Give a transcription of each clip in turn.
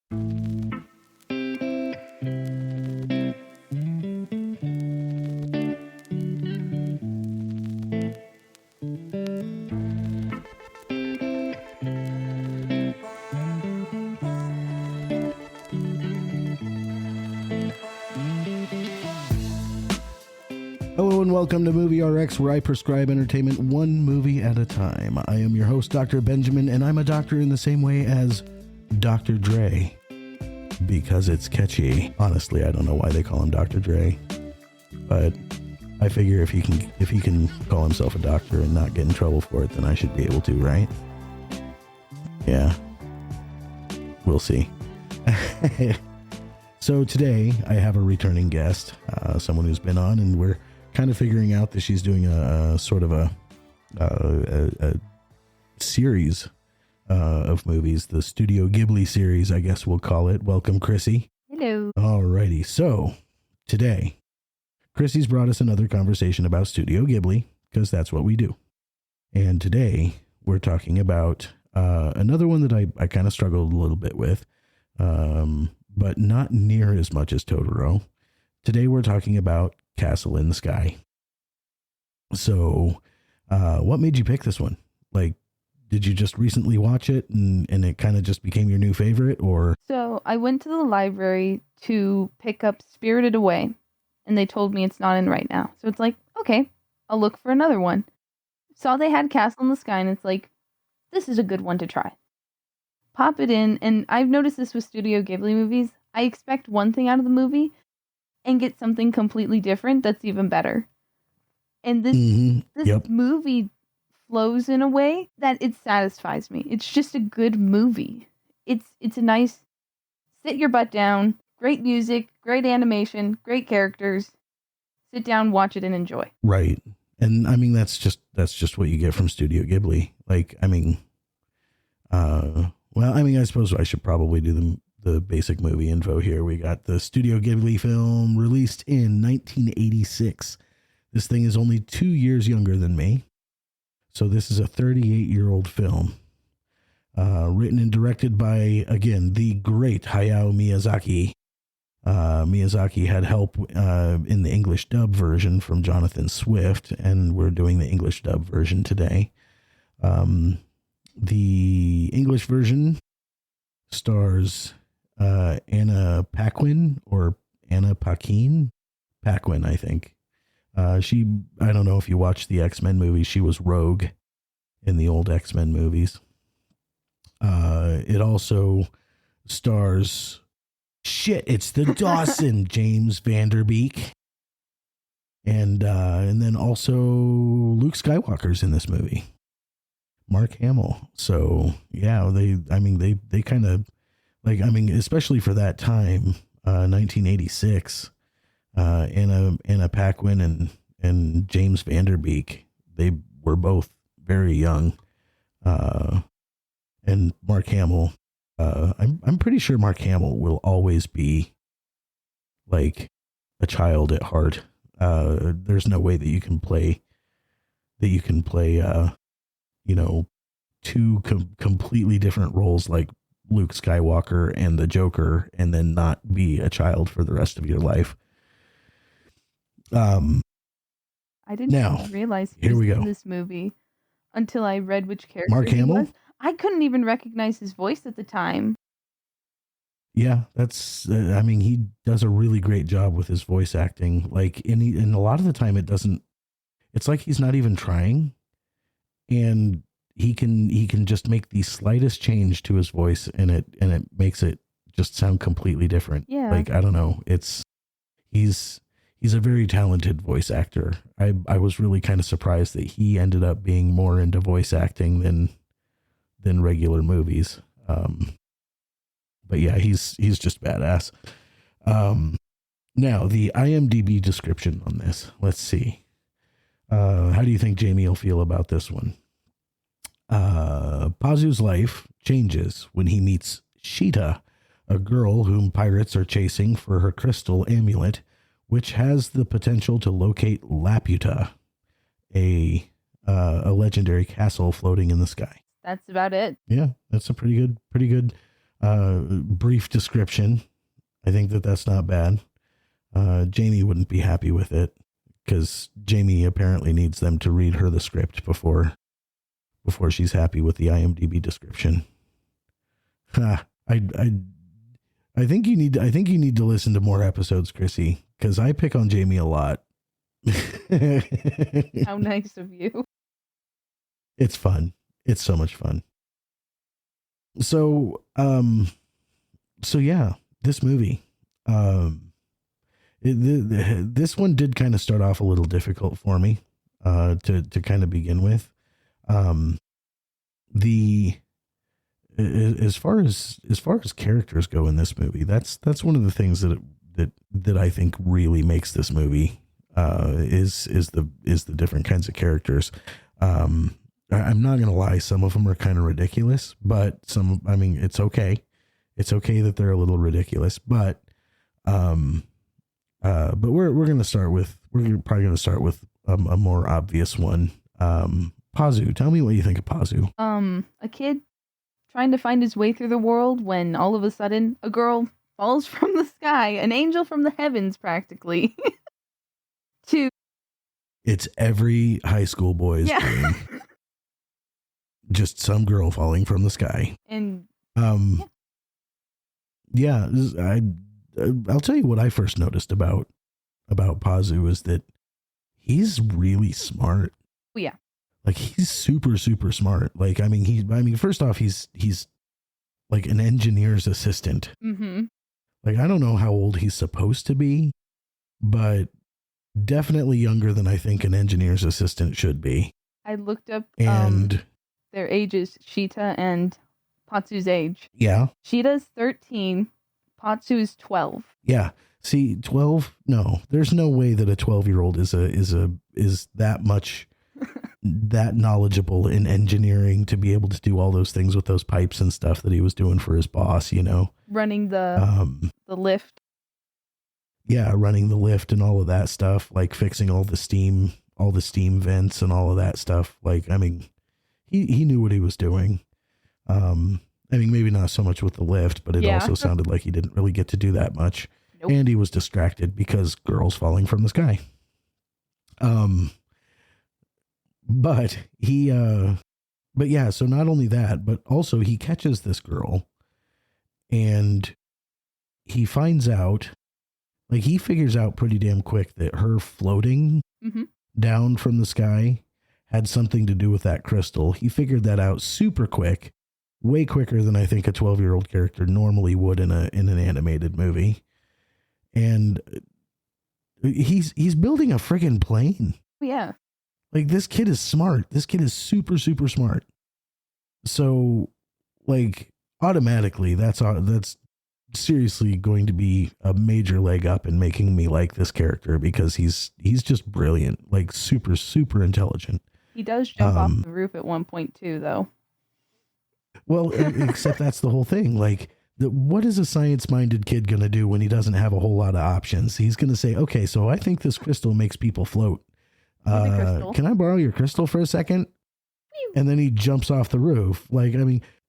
Hello and welcome to Movie RX, where I prescribe entertainment one movie at a time. I am your host, Dr. Benjamin, and I'm a doctor in the same way as Dr. Dre, because it's catchy. Honestly, I don't know why they call him Dr. Dre, but I figure if he can call himself a doctor and not get in trouble for it, then I should be able to, right? Yeah, we'll see. So today I have a returning guest, someone who's been on, and we're kind of figuring out that she's doing a sort of a series of movies, the Studio Ghibli series, I guess we'll call it. Welcome, Chrissy. Hello. Alrighty, so today, Chrissy's brought us another conversation about Studio Ghibli, because that's what we do. And today, we're talking about another one that I kind of struggled a little bit with, but not near as much as Totoro. Today, we're talking about Castle in the Sky. So, what made you pick this one? Like, did you just recently watch it and it kind of just became your new favorite, or? So I went to the library to pick up Spirited Away, and they told me it's not in right now. So it's like, okay, I'll look for another one. Saw they had Castle in the Sky, and it's like, this is a good one to try. Pop it in, and I've noticed this with Studio Ghibli movies. I expect one thing out of the movie and get something completely different that's even better. And this movie flows in a way that it satisfies me. It's just a good movie. It's a nice sit your butt down, great music, great animation, great characters. Sit down, watch it, and enjoy. Right. And I mean that's just what you get from Studio Ghibli. Like, I mean, I suppose I should probably do the basic movie info here. We got the Studio Ghibli film released in 1986. This thing is only 2 years younger than me. So this is a 38-year-old film, written and directed by, again, the great Hayao Miyazaki. Miyazaki had help in the English dub version from Jonathan Swift, and we're doing the English dub version today. The English version stars Anna Paquin, or Anna Paquin? Paquin, I think. I don't know if you watched the X-Men movies. She was Rogue in the old X-Men movies. It also stars, it's the Dawson, James Vanderbeek. And then also Luke Skywalker's in this movie. Mark Hamill. So yeah, they kind of like, I mean, especially for that time, 1986, Anna Paquin and James Vanderbeek, they were both very young. And Mark Hamill, I'm pretty sure Mark Hamill will always be like a child at heart. There's no way that you can play, two completely different roles like Luke Skywalker and the Joker, and then not be a child for the rest of your life. I didn't realize he was in this movie until I read which character Mark Hamill was. I couldn't even recognize his voice at the time. Yeah, that's, he does a really great job with his voice acting. Like, and a lot of the time it's like he's not even trying, and he can just make the slightest change to his voice, and it makes it just sound completely different. Yeah. Like, I don't know. He's a very talented voice actor. I was really kind of surprised that he ended up being more into voice acting than regular movies. But yeah, he's just badass. Now the IMDb description on this, let's see. How do you think Jamie will feel about this one? Pazu's life changes when he meets Sheeta, a girl whom pirates are chasing for her crystal amulet, which has the potential to locate Laputa, a legendary castle floating in the sky. That's about it. Yeah, that's a pretty good Brief description. I think that's not bad. Jamie wouldn't be happy with it because Jamie apparently needs them to read her the script before she's happy with the IMDb description. I think you need to listen to more episodes, Chrissy, because I pick on Jamie a lot. How nice of you. It's fun. It's so much fun. So yeah, this movie, this one did kind of start off a little difficult for me, to kind of begin with. As far as characters go in this movie, that's one of the things that I think really makes this movie, is the different kinds of characters. I'm not going to lie. Some of them are kind of ridiculous, but it's okay. It's okay that they're a little ridiculous, but we're probably going to start with a more obvious one. Pazu, tell me what you think of Pazu. A kid trying to find his way through the world when all of a sudden a girl falls from the sky, an angel from the heavens, practically. It's every high school boy's dream. Just some girl falling from the sky. And I'll tell you what I first noticed about Pazu is that he's really smart. Oh, yeah. Like he's super, super smart. Like, first off, he's like an engineer's assistant. Mm-hmm. Like, I don't know how old he's supposed to be, but definitely younger than I think an engineer's assistant should be. I looked up their ages, Sheeta and Patsu's age. Yeah. Sheeta's 13, Patsu's 12. Yeah. See, 12, no, there's no way that a 12-year-old is that much that knowledgeable in engineering to be able to do all those things with those pipes and stuff that he was doing for his boss, running the lift. Yeah, running the lift and all of that stuff, like fixing all the steam vents and all of that stuff. Like, he knew what he was doing. Maybe not so much with the lift, but it also sounded like he didn't really get to do that much. Nope. And he was distracted because girls falling from the sky. But so not only that, but also he catches this girl and he finds out, like he figures out pretty damn quick that her floating down from the sky had something to do with that crystal. He figured that out super quick, way quicker than I think a 12-year-old character normally would in an animated movie. And he's building a friggin' plane. Yeah. Like, this kid is smart. This kid is super, super smart. So, like, automatically, that's seriously going to be a major leg up in making me like this character because he's just brilliant, like super, super intelligent. He does jump off the roof at one point too, though. Well, except that's the whole thing. Like, what is a science-minded kid going to do when he doesn't have a whole lot of options? He's going to say, okay, so I think this crystal makes people float. Can I borrow your crystal for a second? And then he jumps off the roof. Like,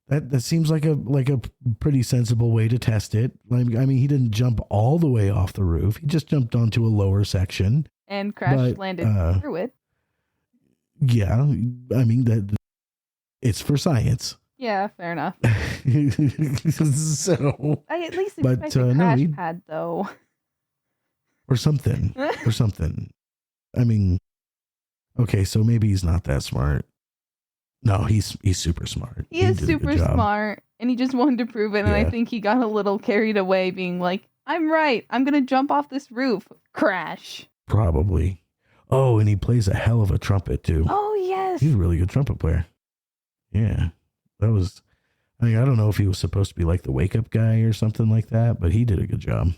that seems like a pretty sensible way to test it. Like, he didn't jump all the way off the roof. He just jumped onto a lower section and landed through it. Yeah, that it's for science. Yeah, fair enough. So I at least expect a crash pad though, or something. Okay, so maybe he's not that smart. No, he's super smart. He is super smart, and he just wanted to prove it. And I think he got a little carried away, being like, "I'm right. I'm gonna jump off this roof." Crash. Probably. Oh, and he plays a hell of a trumpet too. Oh yes, he's a really good trumpet player. Yeah, that was. I don't know if he was supposed to be like the wake up guy or something like that, but he did a good job.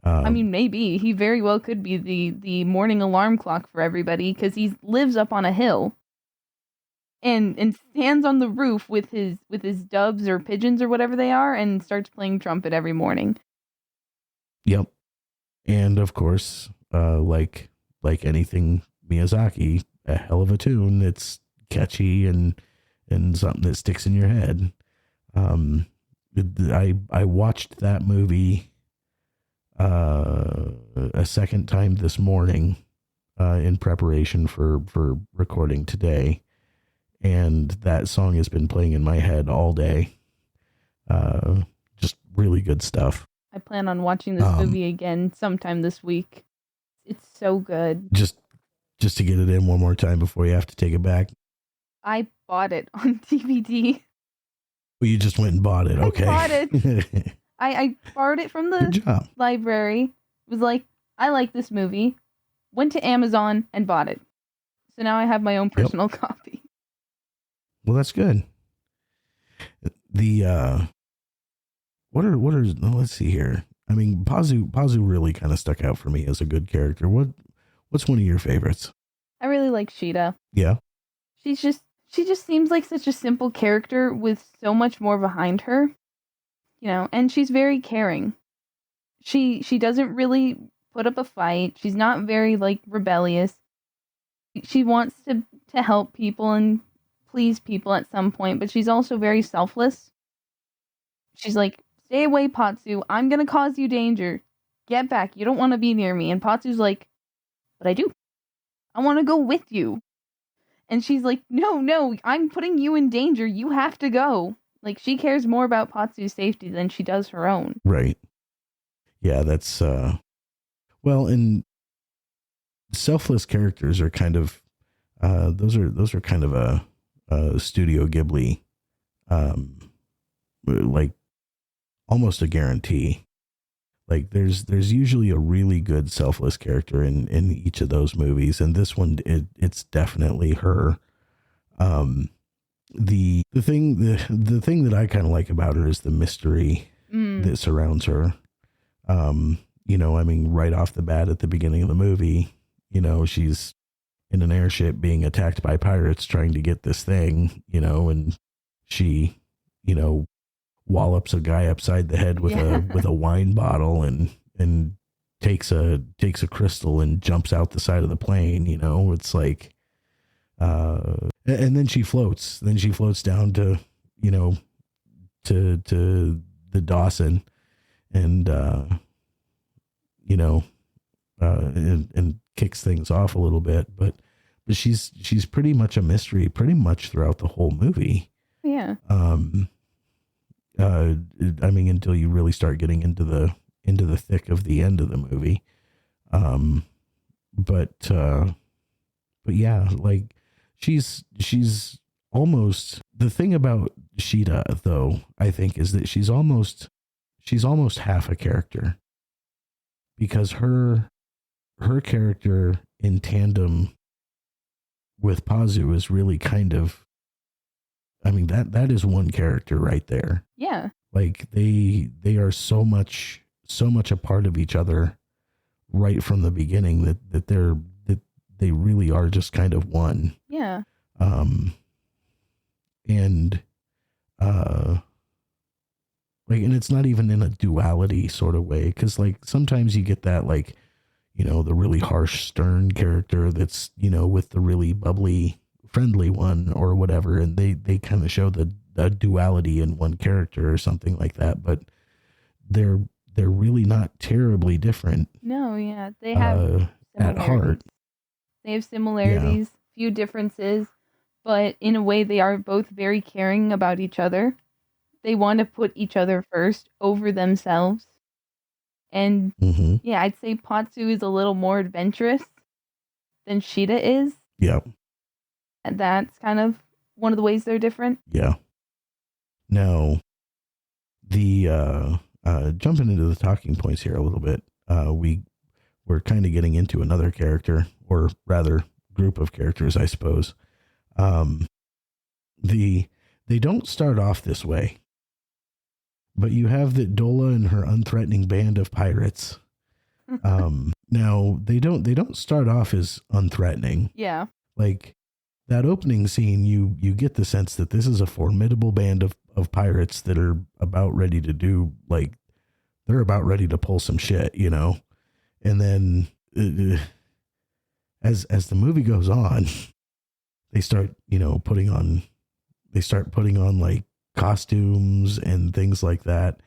Maybe he very well could be the morning alarm clock for everybody because he lives up on a hill and stands on the roof with his doves or pigeons or whatever they are and starts playing trumpet every morning. Yep. And of course, like anything Miyazaki, a hell of a tune. It's catchy and something that sticks in your head. I watched that movie a second time this morning in preparation for recording today, and that song has been playing in my head all day. Just really good stuff. I plan on watching this movie again sometime this week. It's so good. Just to get it in one more time before you have to take it back. I bought it on DVD. Well, you just went and bought it. Okay. I bought it. I borrowed it from the library. Was like, I like this movie. Went to Amazon and bought it. So now I have my own personal copy. Well, that's good. The let's see here. I mean, Pazu really kind of stuck out for me as a good character. What's one of your favorites? I really like Sheeta. Yeah. She just seems like such a simple character with so much more behind her. You know, and she's very caring. She doesn't really put up a fight. She's not very like rebellious. She wants to help people and please people at some point, but she's also very selfless. She's like, stay away, Pazu. I'm going to cause you danger. Get back. You don't want to be near me. And Patsu's like, but I do. I want to go with you. And she's like, no, I'm putting you in danger. You have to go. Like, she cares more about Patsu's safety than she does her own. Right. Yeah, that's, well, and selfless characters are kind of, those are kind of a Studio Ghibli, like almost a guarantee. Like there's usually a really good selfless character in each of those movies, and this one it's definitely her. The thing that I kind of like about her is the mystery that surrounds her. You know, I mean, right off the bat at the beginning of the movie, you know, she's in an airship being attacked by pirates trying to get this thing, you know, and she, you know, wallops a guy upside the head with a wine bottle and takes a crystal and jumps out the side of the plane. You know, it's like, and then she floats down to, you know, to the Dawson and, you know, and kicks things off a little bit, but she's pretty much a mystery pretty much throughout the whole movie. Yeah. I mean, until you really start getting into the thick of the end of the movie. But yeah, like she's almost, the thing about Sheeta though, I think, is that she's almost half a character, because her character in tandem with Pazu is really kind of, I mean, that is one character right there. Yeah. Like they are so much a part of each other right from the beginning that they really are just kind of one. Yeah. And like, and it's not even in a duality sort of way, because like sometimes you get that, like, you know, the really harsh, stern character that's, you know, with the really bubbly, friendly one or whatever, and they kind of show the duality in one character or something like that, but they're really not terribly different. No, yeah, they have at heart. They have similarities, few differences, but in a way they are both very caring about each other. They want to put each other first over themselves. And yeah, I'd say Pazu is a little more adventurous than Sheeta is. Yeah. And that's kind of one of the ways they're different. Yeah. Now, the jumping into the talking points here a little bit, we're kind of getting into another character, or rather group of characters, I suppose. They don't start off this way, but you have the Dola and her unthreatening band of pirates. Now they don't start off as unthreatening. Yeah. Like that opening scene, you get the sense that this is a formidable band of pirates that are about ready to do, like, they're about ready to pull some shit, you know? And then as the movie goes on, they start putting on like costumes and things like that.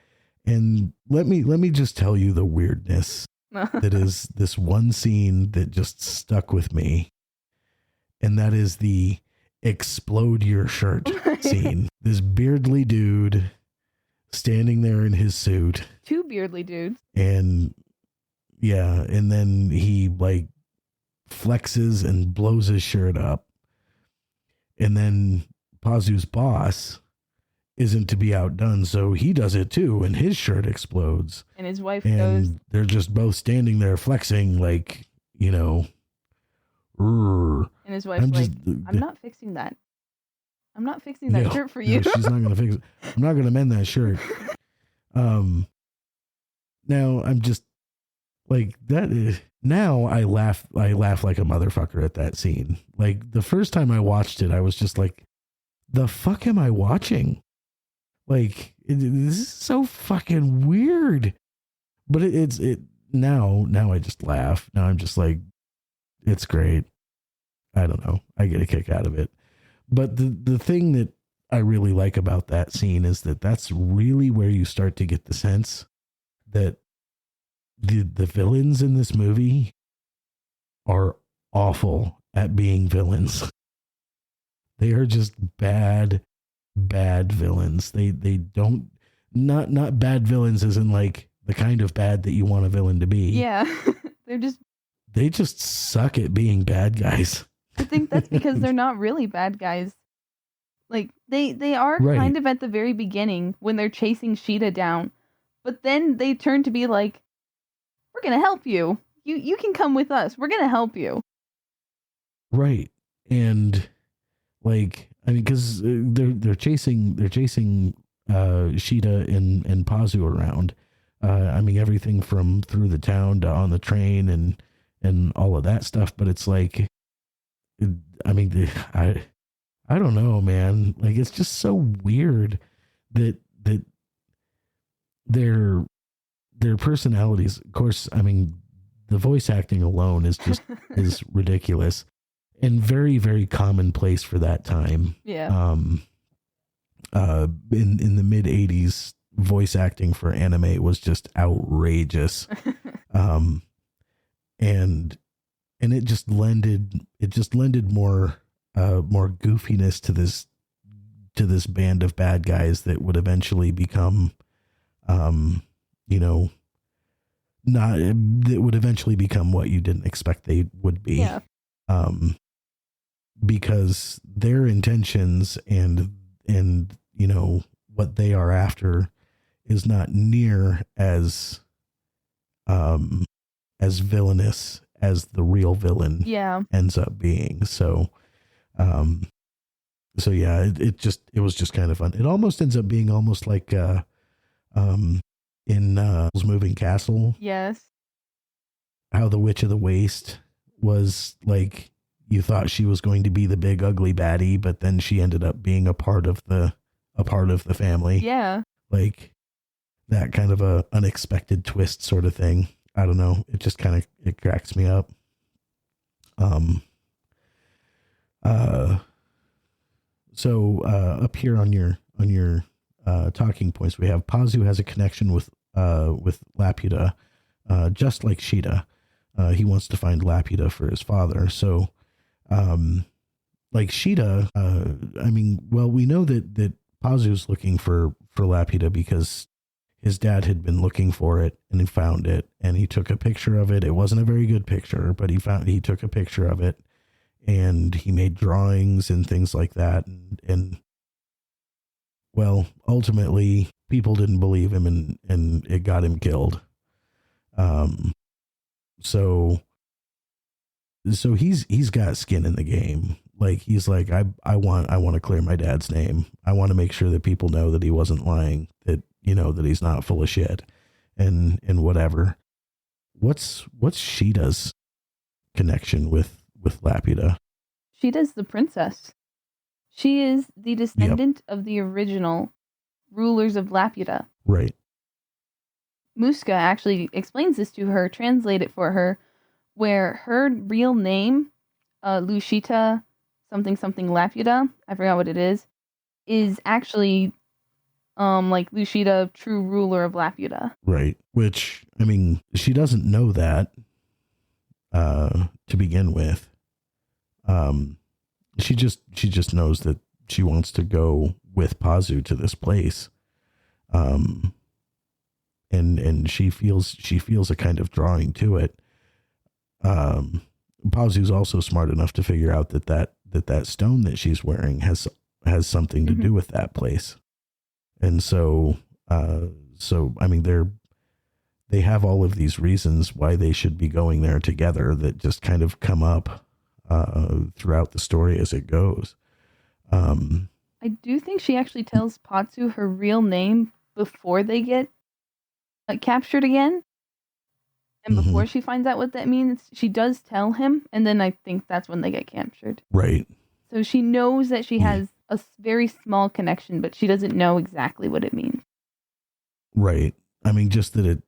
And let me just tell you the weirdness that is this one scene that just stuck with me. And that is the explode your shirt scene. This beardly dude standing there in his suit. Two beardly dudes. And yeah, and then he like flexes and blows his shirt up. And then Pazu's boss isn't to be outdone, so he does it too, and his shirt explodes. And his wife and goes... they're just both standing there flexing like, you know. And his wife's I'm not fixing that. I'm not fixing that shirt for you. No, she's not going to fix it. I'm not going to mend that shirt. Now I'm just like that. Now I laugh like a motherfucker at that scene. Like the first time I watched it, I was just like, the fuck am I watching? Like this is so fucking weird. But it's now I just laugh. Now I'm just like, it's great. I don't know. I get a kick out of it. But the thing that I really like about that scene is that that's really where you start to get the sense that the villains in this movie are awful at being villains. They are just bad villains. They don't, not bad villains as in like the kind of bad that you want a villain to be. Yeah. They just suck at being bad guys. I think that's because they're not really bad guys. Like they are kind of at the very beginning when they're chasing Sheeta down, but then they turn to be like, we're going to help you. You can come with us. We're going to help you. Right. And like, I mean, cause they're chasing Sheeta and Pazu around. I mean, everything from through the town to on the train and all of that stuff. But it's like, I mean, I don't know, man. Like, it's just so weird that their personalities, of course, I mean, the voice acting alone is just, is ridiculous and very, very commonplace for that time. Yeah. In the mid 80s, voice acting for anime was just outrageous. And it just lended more goofiness to this band of bad guys that would eventually become, that would eventually become what you didn't expect they would be. Yeah. Because their intentions and what they are after is not near as villainous as the real villain ends up being. So yeah, it was just kind of fun. It almost ends up being almost like in Moving Castle. Yes. How the Witch of the Waste was like, you thought she was going to be the big ugly baddie, but then she ended up being a part of the family. Yeah. Like that kind of a unexpected twist sort of thing. I don't know. It just kind of, it cracks me up. So up here on your talking points, we have Pazu has a connection with Laputa, just like Sheeta. He wants to find Laputa for his father. So, like Sheeta, I mean, well, we know that Pazu's looking for Laputa because his dad had been looking for it and he found it and he took a picture of it. It wasn't a very good picture, but he took a picture of it and he made drawings and things like that. And well, ultimately people didn't believe him and it got him killed. So he's got skin in the game. Like he's like, I want to clear my dad's name. I want to make sure that people know that he wasn't lying, that, that he's not full of shit and whatever. What's Sheeta's connection with Laputa? Sheeta's the princess. She is the descendant of the original rulers of Laputa. Right. Muska actually explains this to her, translate it for her, where her real name, Lushita something Laputa, I forgot what it is actually like Lushita, true ruler of Laputa. Right. Which, I mean, she doesn't know that to begin with. She just knows that she wants to go with Pazu to this place. And she feels a kind of drawing to it. Pazu's also smart enough to figure out that stone that she's wearing has something to do with that place. And so I mean, they have all of these reasons why they should be going there together that just kind of come up throughout the story as it goes. I do think she actually tells Pazu her real name before they get captured again. And before she finds out what that means, she does tell him, and then I think that's when they get captured. Right. So she knows that she has a very small connection, but she doesn't know exactly what it means. Right. I mean, just that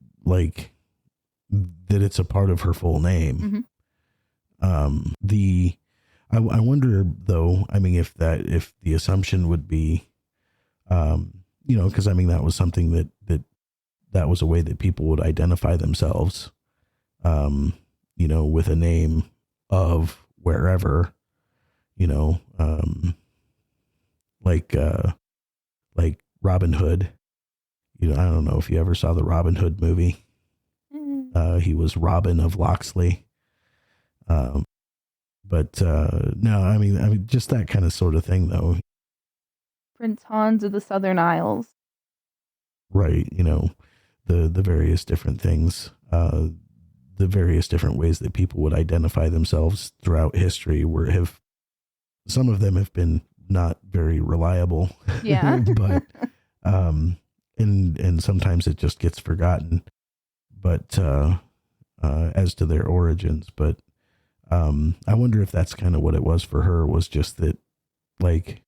it's a part of her full name. I wonder though, I mean, if the assumption would be, because I mean, that was something that was a way that people would identify themselves, with a name of wherever, like Robin Hood. I don't know if you ever saw the Robin Hood movie. He was Robin of Locksley. But no, I mean, just that kind of sort of thing, though. Prince Hans of the Southern Isles. Right. The various different things, the various different ways that people would identify themselves throughout history some of them have been not very reliable. Yeah. But, and sometimes it just gets forgotten, but, as to their origins, but, I wonder if that's kind of what it was for her, was just that, like,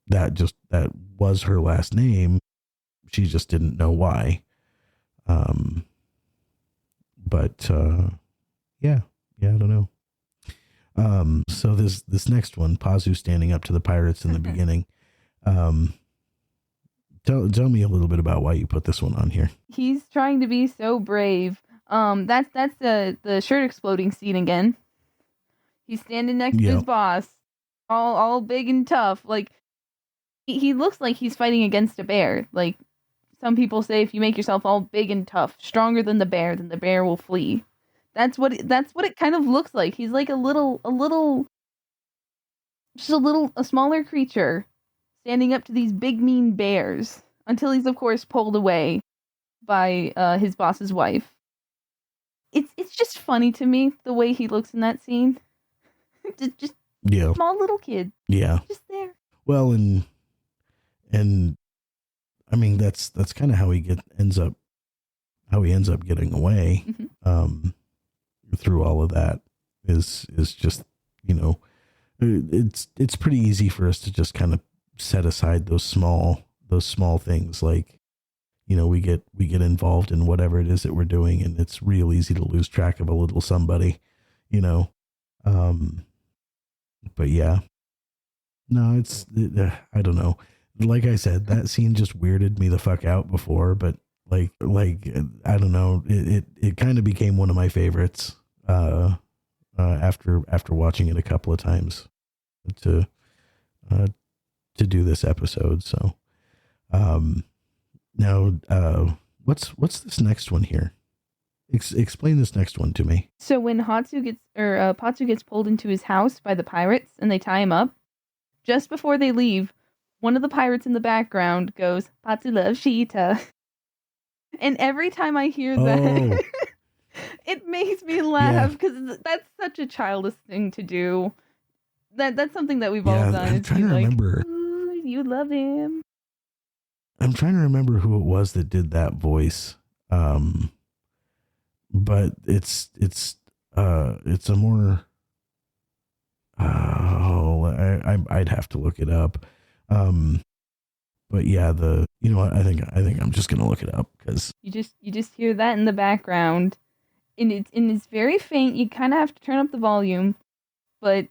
that was her last name. She just didn't know why. But yeah, I don't know. So this next one, Pazu standing up to the pirates in the beginning. Tell me a little bit about why you put this one on here. He's trying to be so brave. That's the shirt exploding scene again. He's standing next to his boss, all big and tough. Like, he looks like he's fighting against a bear. Like, some people say, if you make yourself all big and tough, stronger than the bear, then the bear will flee. That's what it kind of looks like. He's like a smaller creature standing up to these big mean bears, until he's of course pulled away by his boss's wife. It's just funny to me the way he looks in that scene. just small little kid. Yeah. Just there. Well, and I mean, that's kind of how he ends up getting away. Through all of that is just, it's pretty easy for us to just kind of set aside those small things. Like, we get involved in whatever it is that we're doing, and it's real easy to lose track of a little somebody, but yeah, no, I don't know. Like I said, that scene just weirded me the fuck out before, but like, I don't know. It kind of became one of my favorites, after watching it a couple of times to do this episode. So, now, what's this next one here? Explain this next one to me. So when Pazu gets pulled into his house by the pirates and they tie him up, just before they leave, one of the pirates in the background goes, "Pazu loves Sheeta." And every time I hear that, it makes me laugh, because that's such a childish thing to do. That's something that we've all done. I'm trying to remember. You love him. I'm trying to remember who it was that did that voice. But it's a more, I'd have to look it up. But yeah, I think I'm just going to look it up, because you just hear that in the background, and it's very faint. You kind of have to turn up the volume, but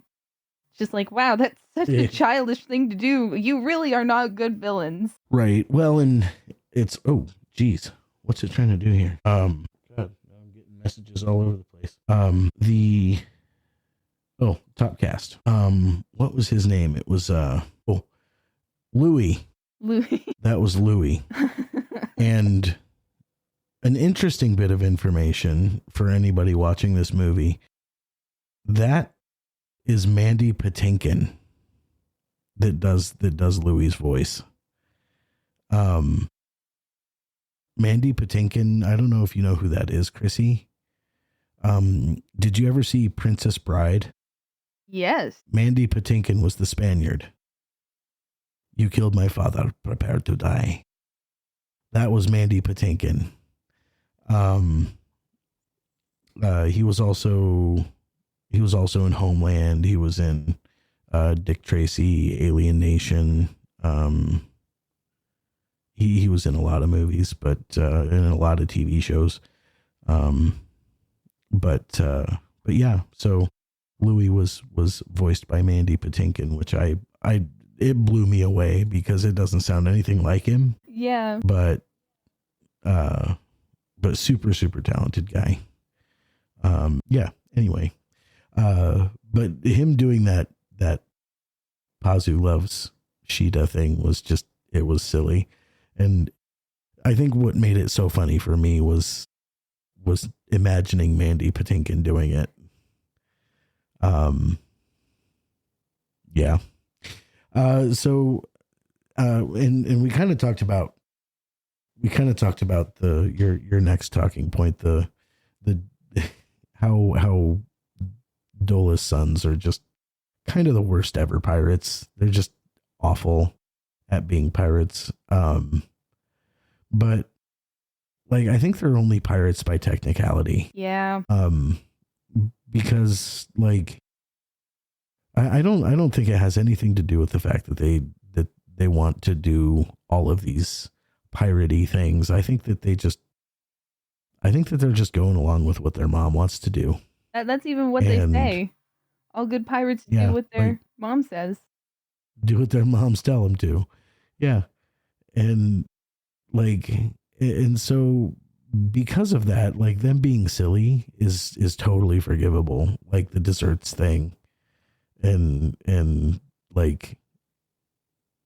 just like, wow, that's such a childish thing to do. You really are not good villains. Right. Well, and it's, oh, geez. What's it trying to do here? God, I'm getting messages all over the place. Top cast. What was his name? It was, Louis. Louis. That was Louis. And an interesting bit of information for anybody watching this movie. That is Mandy Patinkin that does Louis' voice. Mandy Patinkin, I don't know if you know who that is, Chrissy. Did you ever see Princess Bride? Yes. Mandy Patinkin was the Spaniard. You killed my father, prepare to die. That was Mandy Patinkin. He was also in Homeland. He was in Dick Tracy, Alien Nation. He was in a lot of movies, but in a lot of TV shows. But yeah, so Louis was voiced by Mandy Patinkin, which it blew me away because it doesn't sound anything like him. Yeah. But super, super talented guy. Yeah, anyway. But him doing that Pazu loves Sheeta thing was just, it was silly. And I think what made it so funny for me was imagining Mandy Patinkin doing it. Yeah. And we kind of talked about your next talking point, the how Dola's sons are just kind of the worst ever pirates. They're just awful at being pirates. But like, I think they're only pirates by technicality. Yeah. Because like, I don't think it has anything to do with the fact that they want to do all of these piratey things. I think that they're just going along with what their mom wants to do. That's even what they say. All good pirates do what their mom says. Do what their moms tell them to. Yeah. And like, and so because of that, like, them being silly is totally forgivable. Like the desserts thing. And like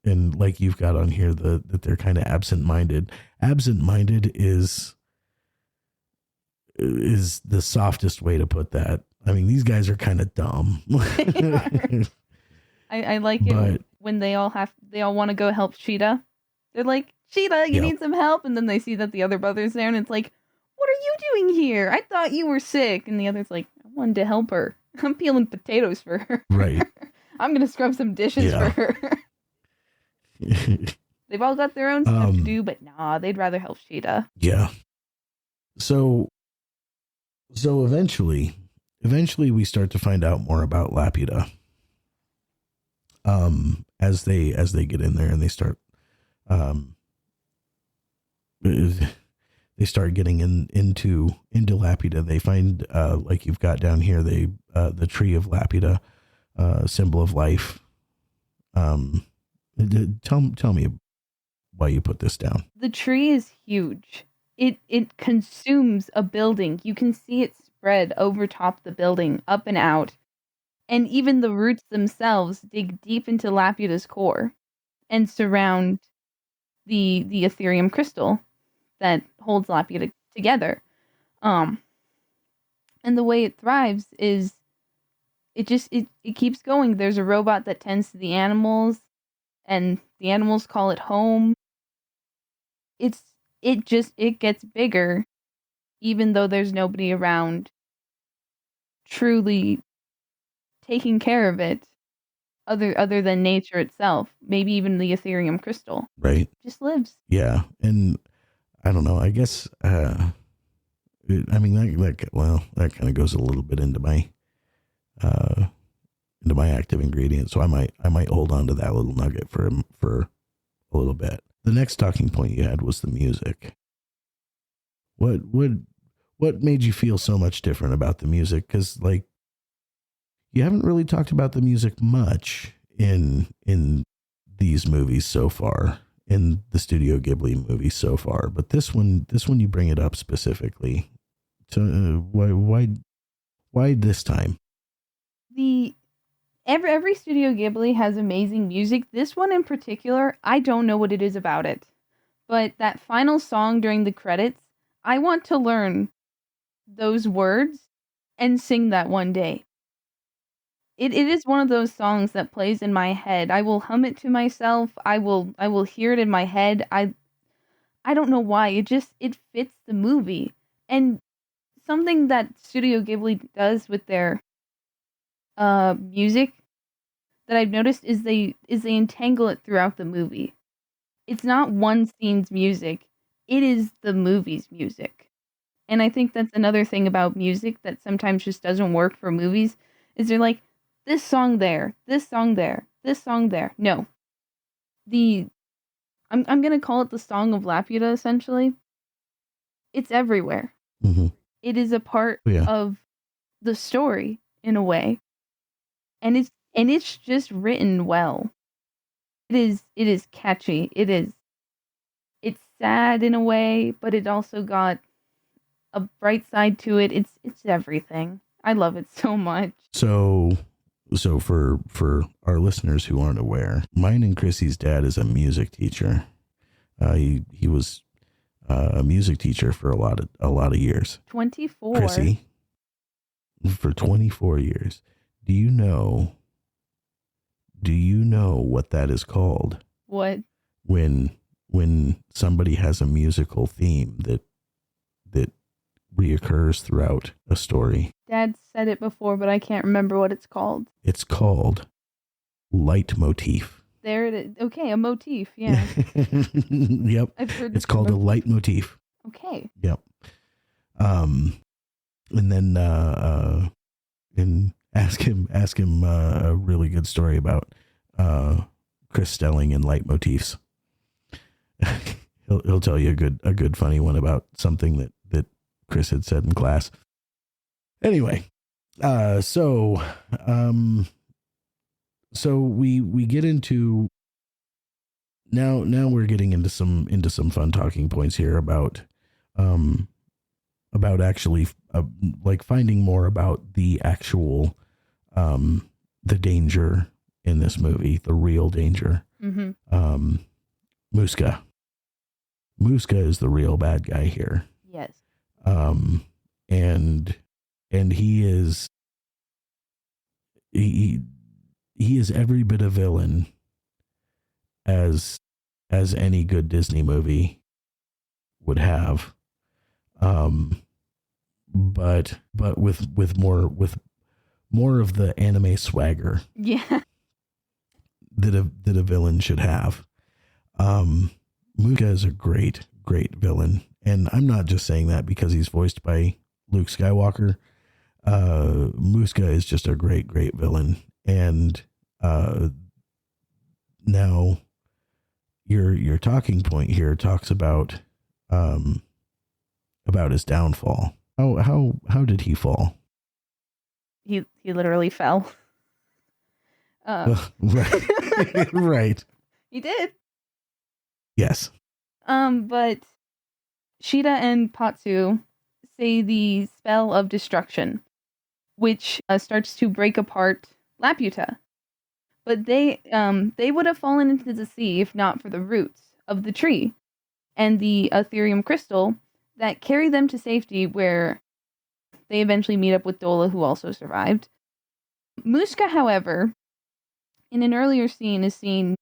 you've got on here that they're kind of absent-minded. Absent-minded is the softest way to put that. I mean, these guys are kind of dumb. I like it when they all want to go help Sheeta. They're like, Sheeta, you need some help. And then they see that the other brother's there and it's like, what are you doing here? I thought you were sick. And the other's like, I wanted to help her. I'm peeling potatoes for her. Right. I'm going to scrub some dishes for her. They've all got their own stuff to do, but nah, they'd rather help Sheeta. Yeah. So eventually we start to find out more about Laputa. As they get in there and they start getting into Laputa, they find like you've got down here, the tree of Laputa, symbol of life. Tell me why you put this down. The tree is huge. It consumes a building. You can see it spread over top the building, up and out. And even the roots themselves dig deep into Laputa's core and surround the Ethereum crystal that holds Laputa together. And the way it thrives is it keeps going. There's a robot that tends to the animals, and the animals call it home. It gets bigger, even though there's nobody around truly taking care of it, other than nature itself. Maybe even the Ethereum crystal. Right. It just lives. Yeah, and I don't know. I guess I mean that kind of goes a little bit into my active ingredient. So I might hold on to that little nugget for a little bit. The next talking point you had was the music. What made you feel so much different about the music? Because, like, you haven't really talked about the music much in these movies so far, in the Studio Ghibli movies so far, but this one you bring it up specifically. So why this time? Every Studio Ghibli has amazing music. This one in particular, I don't know what it is about it, but that final song during the credits, I want to learn those words and sing that one day. It is one of those songs that plays in my head. I will hum it to myself. I will hear it in my head. I don't know why. It fits the movie. And something that Studio Ghibli does with their music that I've noticed is they entangle it throughout the movie. It's not one scene's music. It is the movie's music. And I think that's another thing about music that sometimes just doesn't work for movies, is they're like, this song there, this song there, this song there. No. I'm gonna call it the Song of Laputa, essentially. It's everywhere. Mm-hmm. It is a part of the story in a way. And it's just written well. It is catchy. It's sad in a way, but it also got a bright side to it. It's everything. I love it so much. So for our listeners who aren't aware, mine and Chrissy's dad is a music teacher. He was a music teacher for a lot of years. 24. Chrissy, for 24 years. Do you know what that is called? What? When somebody has a musical theme that reoccurs throughout a story. Dad said it before, but I can't remember what it's called. It's called leitmotif. There it is. Okay, a motif, yeah. Yep. I've heard it's called a leitmotif. Okay. Yep. And then and ask him a really good story about Chris Stelling and leitmotifs. he'll tell you a good funny one about something that Chris had said in class. Anyway, so we get into now we're getting into some fun talking points here about actually like finding more about the actual the danger in this movie, the real danger. Mm-hmm. Muska is the real bad guy here. Yes. And he is every bit a villain as any good Disney movie would have. But with more of the anime swagger. Yeah. That a villain should have. Muska is a great villain. And I'm not just saying that because he's voiced by Luke Skywalker. Muska is just a great villain. And now your talking point here talks about his downfall. How did he fall? He literally fell. Right. Right. He did. Yes. But Sheeta and Pazu say the spell of destruction, which starts to break apart Laputa. But they would have fallen into the sea if not for the roots of the tree and the ethereum crystal that carry them to safety, where they eventually meet up with Dola, who also survived. Muska, however, in an earlier scene, is seen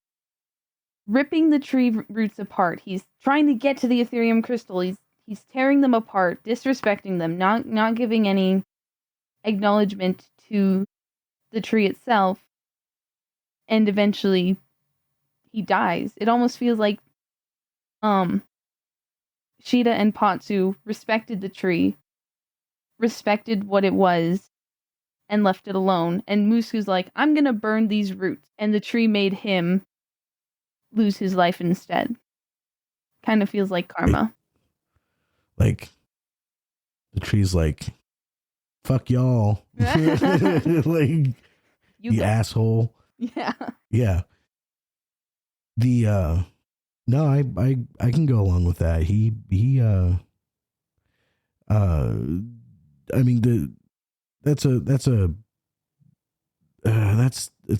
ripping the tree roots apart. He's trying to get to the ethereum crystal. He's tearing them apart, disrespecting them, not giving any acknowledgement to the tree itself. And eventually he dies. It almost feels like Sheeta and Pazu respected the tree, respected what it was, and left it alone. And Muska's like, I'm gonna burn these roots. And the tree made him lose his life instead. Kind of feels like karma. Like, the tree's like, fuck y'all. Like, You the go. asshole. Yeah. Yeah. The no, I can go along with that. I mean it's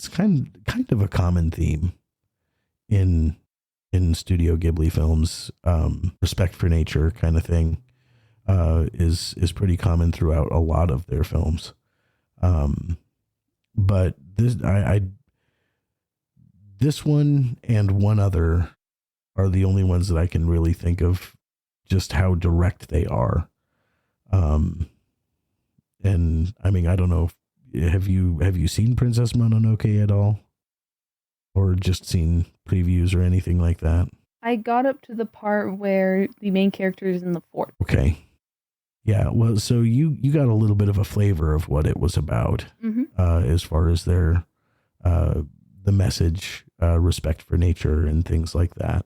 kind of a common theme in Studio Ghibli films. Respect for nature kind of thing is pretty common throughout a lot of their films. But this one and one other are the only ones that I can really think of just how direct they are. And I mean, I don't know have you seen Princess Mononoke at all? Or just seen previews or anything like that? I got up to the part where the main character is in the fort. Okay. Yeah, well, so you got a little bit of a flavor of what it was about, as far as their the message, respect for nature and things like that.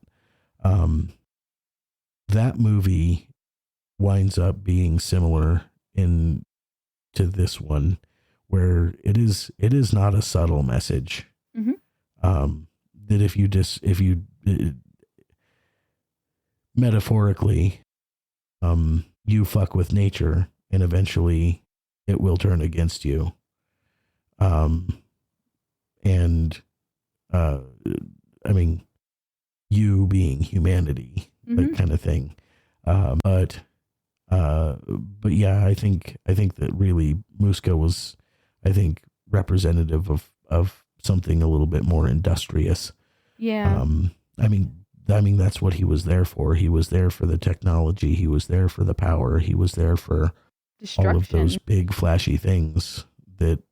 That movie winds up being similar to this one, where it is not a subtle message. That if you metaphorically, you fuck with nature and eventually it will turn against you. And I mean, you being humanity, that kind of thing. But yeah, I think that really Muska was, I think, representative of something a little bit more industrious. Yeah. I mean, that's what he was there for. He was there for the technology. He was there for the power. He was there for all of those big flashy things that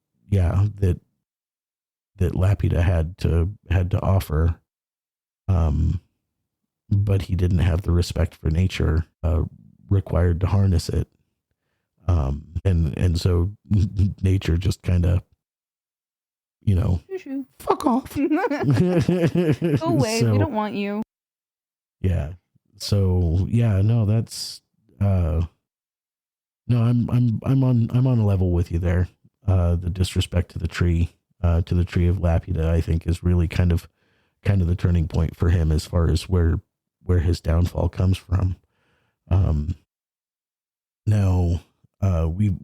Laputa had to offer. But he didn't have the respect for nature required to harness it. And so nature just kind of, fuck off. Go away. We don't want you. Yeah. So yeah, no, that's no, I'm on a level with you there. The disrespect to the tree of Laputa, I think, is really kind of the turning point for him as far as where his downfall comes from. Now, we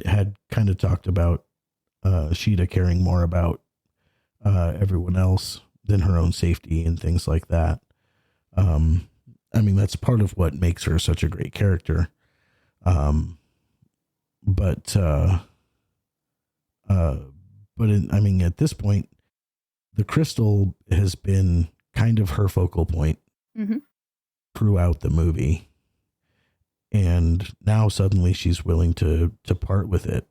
had kind of talked about Sheeta caring more about everyone else than her own safety and things like that. I mean, that's part of what makes her such a great character. But I mean, at this point, the crystal has been kind of her focal point throughout the movie. And now suddenly she's willing to part with it,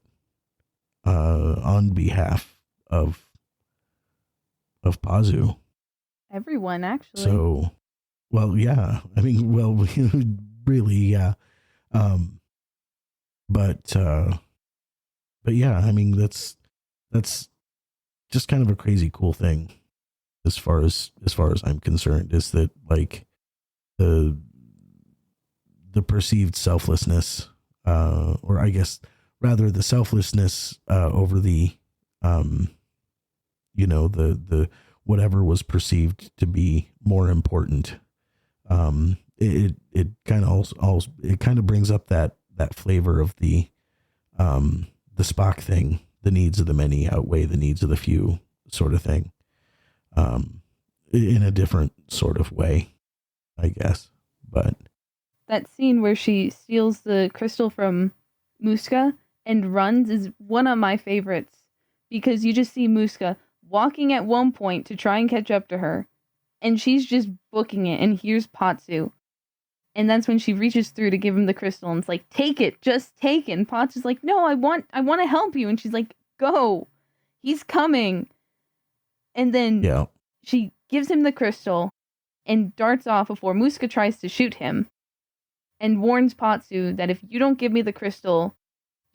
on behalf of Pazu. Everyone, actually. So, well, yeah. I mean, well, really, yeah. But yeah, I mean, that's just kind of a crazy cool thing as far as I'm concerned, is that, like, the perceived selflessness, or I guess rather the selflessness over the the whatever was perceived to be more important. It kind of brings up that flavor of the Spock thing, the needs of the many outweigh the needs of the few sort of thing, in a different sort of way, I guess. But that scene where she steals the crystal from Muska and runs is one of my favorites, because you just see Muska walking at one point to try and catch up to her, and she's just booking it, and here's Pazu. And that's when she reaches through to give him the crystal, and it's like, take it, just take it. And Pazu's like, no, I want to help you. And she's like, go, he's coming. And then she gives him the crystal and darts off before Muska tries to shoot him, and warns Pazu that if you don't give me the crystal,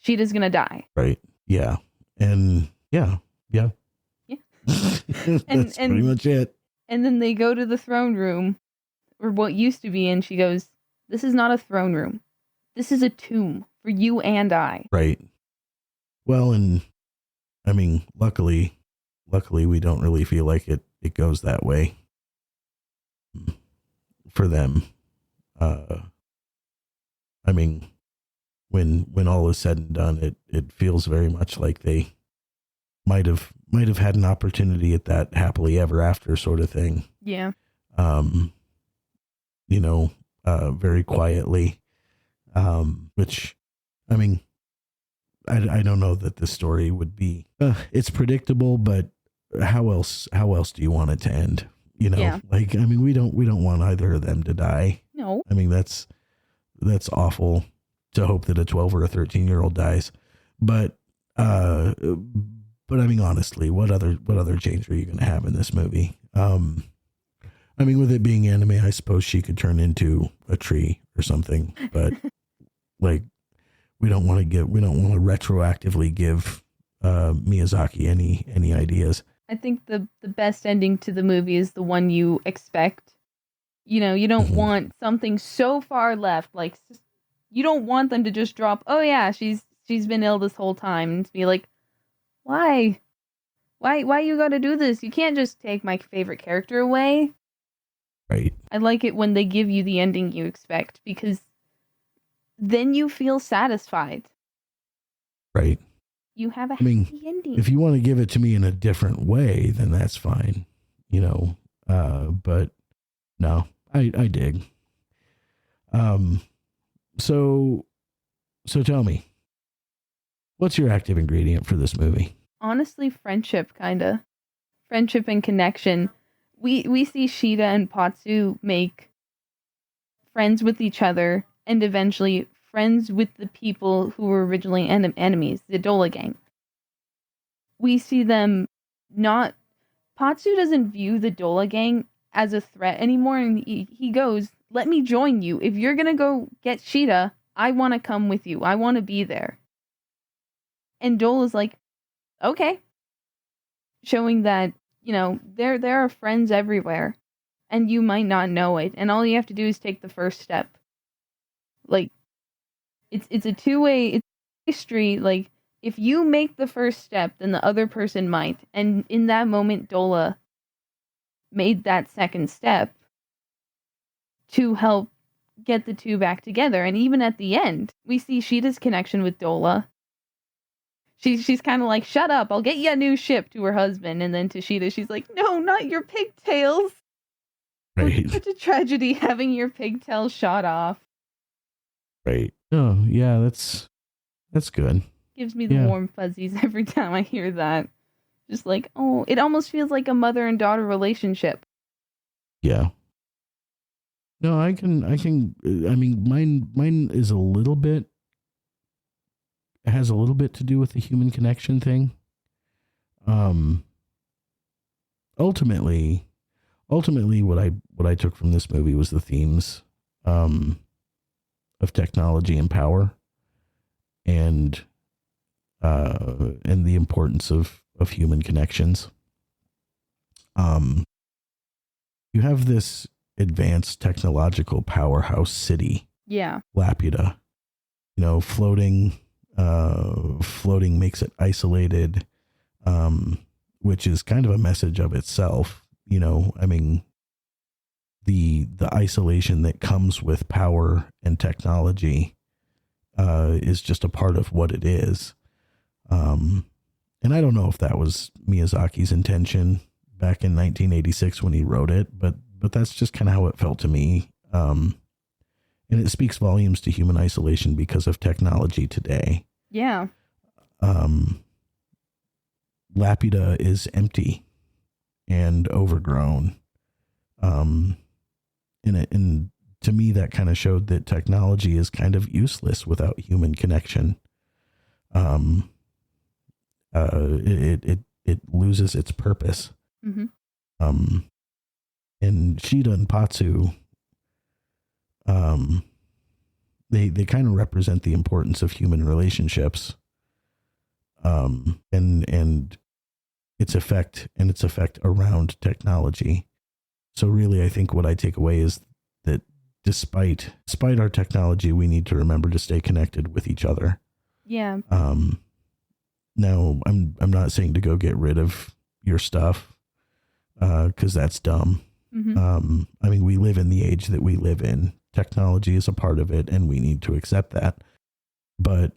Sheeta's gonna die. Right. Yeah. And yeah. That's pretty much it. And then they go to the throne room, or what used to be, and she goes, this is not a throne room. This is a tomb for you and I. Right. Well, and I mean, luckily we don't really feel like it goes that way for them. I mean, when all is said and done, it feels very much like they might have had an opportunity at that happily ever after sort of thing. Yeah. Very quietly, which, I mean, I don't know that this story would be, it's predictable, but how else do you want it to end? Yeah. Like, I mean, we don't want either of them to die. No. I mean, that's awful to hope that a 12 or a 13-year-old dies. But I mean, honestly, what other change are you going to have in this movie? I mean, with it being anime, I suppose she could turn into a tree or something, but like, we don't want to retroactively give Miyazaki any ideas. I think the best ending to the movie is the one you expect. You don't want something so far left. Like, you don't want them to just drop, oh yeah, she's been ill this whole time, and to be like, why you gotta do this? You can't just take my favorite character away. Right. I like it when they give you the ending you expect, because then you feel satisfied. Right. You have a happy ending. If you want to give it to me in a different way, then that's fine. But no, I dig. So tell me, what's your active ingredient for this movie? Honestly, friendship, kinda. Friendship and connection. We see Sheeta and Pazu make friends with each other, and eventually friends with the people who were originally enemies, the Dola gang. We see them not... Pazu doesn't view the Dola gang as a threat anymore, and he goes, let me join you. If you're gonna go get Sheeta, I want to come with you. I want to be there. And Dola's like, okay. Showing that, there are friends everywhere, and you might not know it, and all you have to do is take the first step. Like, it's a two-way street. Like, if you make the first step, then the other person might. And in that moment, Dola made that second step to help get the two back together. And even at the end, we see Sheeta's connection with Dola. She's kind of like, shut up, I'll get you a new ship, to her husband. And then to Sheeta, she's like, no, not your pigtails. Right. Such a tragedy having your pigtails shot off. Right. Oh, yeah, that's good. Gives me the warm fuzzies every time I hear that. Just like, oh, it almost feels like a mother and daughter relationship. Yeah. No, I mean, mine is has a little bit to do with the human connection thing. Ultimately what I took from this movie was the themes of technology and power, and the importance of human connections. You have this advanced technological powerhouse city. Yeah. Laputa. Floating makes it isolated, which is kind of a message of itself. I mean, the isolation that comes with power and technology is just a part of what it is. And I don't know if that was Miyazaki's intention back in 1986 when he wrote it, but that's just kind of how it felt to me. And it speaks volumes to human isolation because of technology today. Yeah. Laputa is empty and overgrown. And to me, that kind of showed that technology is kind of useless without human connection. It loses its purpose. Mm-hmm. And Sheeta and Pazu, they kind of represent the importance of human relationships, and its effect around technology. So really, I think what I take away is that despite our technology, we need to remember to stay connected with each other. Yeah. Now, I'm not saying to go get rid of your stuff, because that's dumb. Mm-hmm. I mean, we live in the age that we live in. Technology is a part of it, and we need to accept that. But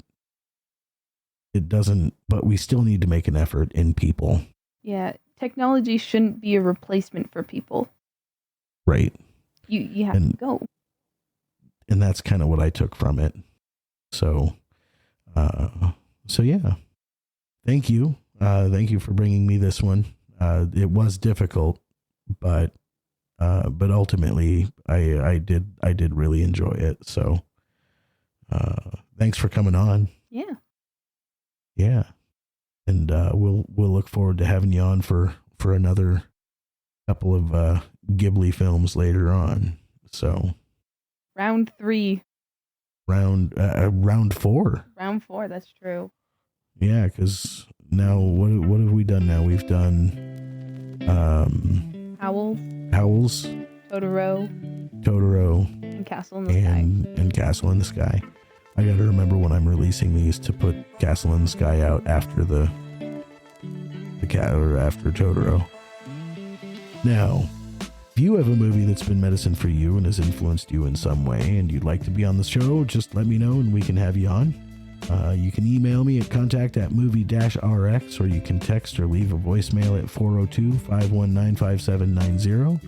but we still need to make an effort in people. Yeah, technology shouldn't be a replacement for people. Right. You have to go. And that's kind of what I took from it. So yeah. Thank you. Thank you for bringing me this one. It was difficult, but ultimately I did really enjoy it. So, thanks for coming on. Yeah. Yeah. And, we'll look forward to having you on for another couple of, Ghibli films later on. So Round 3. Round 4. Round 4, that's true. Yeah, because now what have we done now? We've done Howls, Totoro, and Castle in the Sky. And Castle in the Sky. I gotta remember when I'm releasing these to put Castle in the Sky out after the cat or after Totoro. Now, if you have a movie that's been medicine for you and has influenced you in some way and you'd like to be on the show, just let me know and we can have you on. You can email me at contact@movie-rx, or you can text or leave a voicemail at 402-519-5790.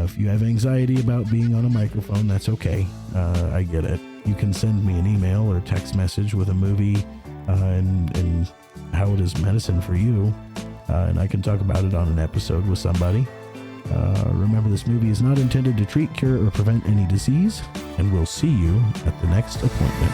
If you have anxiety about being on a microphone, that's okay. I get it. You can send me an email or text message with a movie and how it is medicine for you, and I can talk about it on an episode with somebody. Remember, this movie is not intended to treat, cure, or prevent any disease, and we'll see you at the next appointment.